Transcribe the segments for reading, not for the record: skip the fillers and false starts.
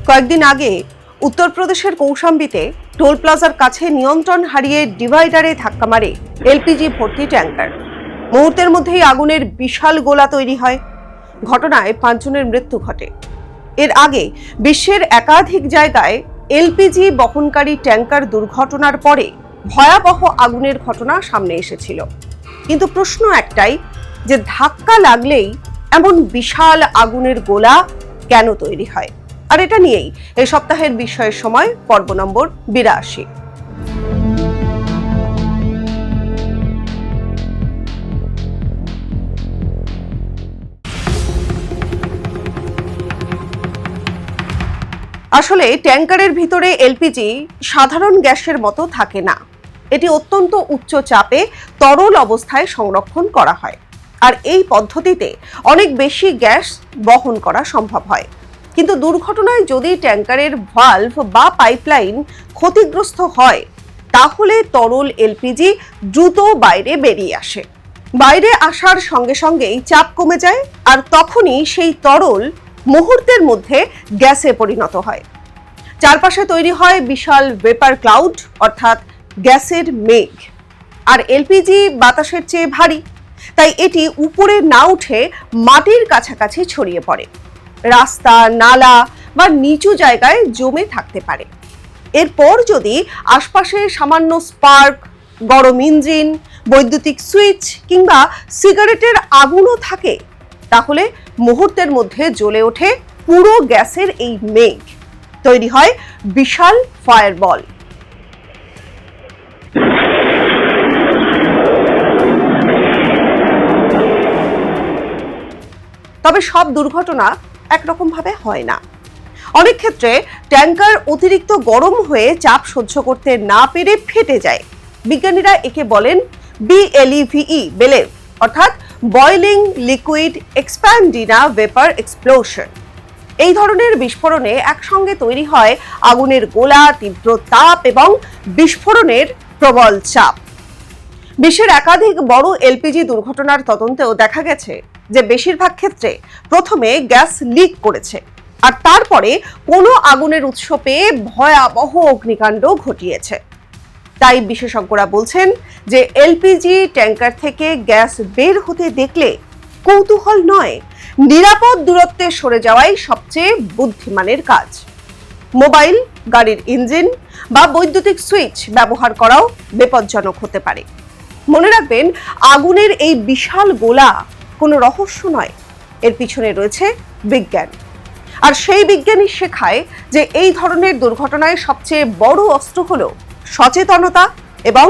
কয়েকদিন আগে উত্তরপ্রদেশের কৌশাম্বীতে টোল প্লাজার কাছে নিয়ন্ত্রণ হারিয়ে ডিভাইডারে ধাক্কা মারে এলপিজি ভর্তি ট্যাঙ্কার। মুহূর্তের মধ্যেই আগুনের বিশাল গোলা তৈরি হয়। ঘটনায় 5 জনের মৃত্যু ঘটে। এর আগে বিশ্বের একাধিক জায়গায় এলপিজি বহনকারী ট্যাঙ্কার দুর্ঘটনার পরে ভয়াবহ আগুনের ঘটনা সামনে এসেছিল। কিন্তু প্রশ্ন একটাই, যে ধাক্কা লাগলেই এমন বিশাল আগুনের গোলা কেন তৈরি হয়? আর এটা নিয়েই এই সপ্তাহের বিষয়ের সময় পর্ব নম্বর 82। আসলে ট্যাঙ্কারের ভিতরে এলপিজি সাধারণ গ্যাসের মতো থাকে না। এটি অত্যন্ত উচ্চ চাপে তরল অবস্থায় সংরক্ষণ করা হয়, আর এই পদ্ধতিতে অনেক বেশি গ্যাস বহন করা সম্ভব হয়। কিন্তু দুর্ঘটনায় যদি ট্যাঙ্কারের ভালভ বা পাইপলাইন ক্ষতিগ্রস্ত হয়, তাহলে তরল এলপিজি দ্রুত বাইরে বেরিয়ে আসে। বাইরে আসার সঙ্গে সঙ্গেই চাপ কমে যায়, আর তখনই সেই তরল মুহূর্তের মধ্যে গ্যাসে পরিণত হয়। চারপাশে তৈরি হয় বিশাল ভেপার ক্লাউড, অর্থাৎ গ্যাসের মেঘ। আর এলপিজি বাতাসের চেয়ে ভারী, তাই এটি উপরে না উঠে মাটির কাছাকাছি ছড়িয়ে পড়ে, রাস্তা, নালা বা নিচু জায়গায় জমে থাকতে পারে। এরপর যদি আশপাশে সামান্য স্পার্ক, গরম ইঞ্জিন, বৈদ্যুতিক সুইচ কিংবা সিগারেটের আগুনও থাকে, তাহলে মুহূর্তের মধ্যে জ্বলে ওঠে পুরো গ্যাসের এই মেঘ। তৈরি হয় বিশাল ফায়ারবল। তবে সব দুর্ঘটনা একরকম ভাবে হয় না। অনেক ক্ষেত্রে ট্যাঙ্কার অতিরিক্ত গরম হয়ে চাপ সহ্য করতে না পেরে ফেটে যায়। বিজ্ঞানীরা একে বলেন BLEVE, অর্থাৎ বয়লিং লিকুইড এক্সপ্যান্ডিনা ভেপার এক্সপ্লোশন। এই ধরনের বিস্ফোরণে একসঙ্গে তৈরি হয় আগুনের গোলা, তীব্র তাপ এবং বিস্ফোরণের প্রবল চাপ। বিশ্বের একাধিক বড় এলপিজি দুর্ঘটনার তদন্তেও দেখা গেছে যে বেশিরভাগ ক্ষেত্রে প্রথমে গ্যাস লিক করেছে, আর তারপরে কোনো আগুনের উৎস পেয়ে ভয়াবহ অগ্নিকাণ্ড ঘটিয়েছে। তাই বিশেষজ্ঞরা বলছেন যে এলপিজি ট্যাঙ্কার থেকে গ্যাস বের হতে দেখলে কৌতূহল নয়, নিরাপদ দূরত্বে সরে যাওয়াই সবচেয়ে বুদ্ধিমানের কাজ। মোবাইল, গাড়ির ইঞ্জিন বা বৈদ্যুতিক সুইচ ব্যবহার করাও বিপজ্জনক হতে পারে। মনে রাখবেন, আগুনের এই বিশাল গোলা কোনো রহস্য নয়, এর পিছনে রয়েছে বিজ্ঞান। আর সেই বিজ্ঞানী শেখায় যে এই ধরনের দুর্ঘটনায় সবচেয়ে বড় অস্ত্র হলো সচেতনতা এবং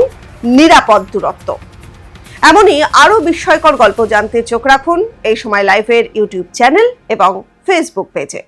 নিরাপদ দূরত্ব। এমনই আরো বিস্ময়কর গল্প জানতে চোখ রাখুন এই সময় লাইভের ইউটিউব চ্যানেল এবং ফেসবুক পেজে।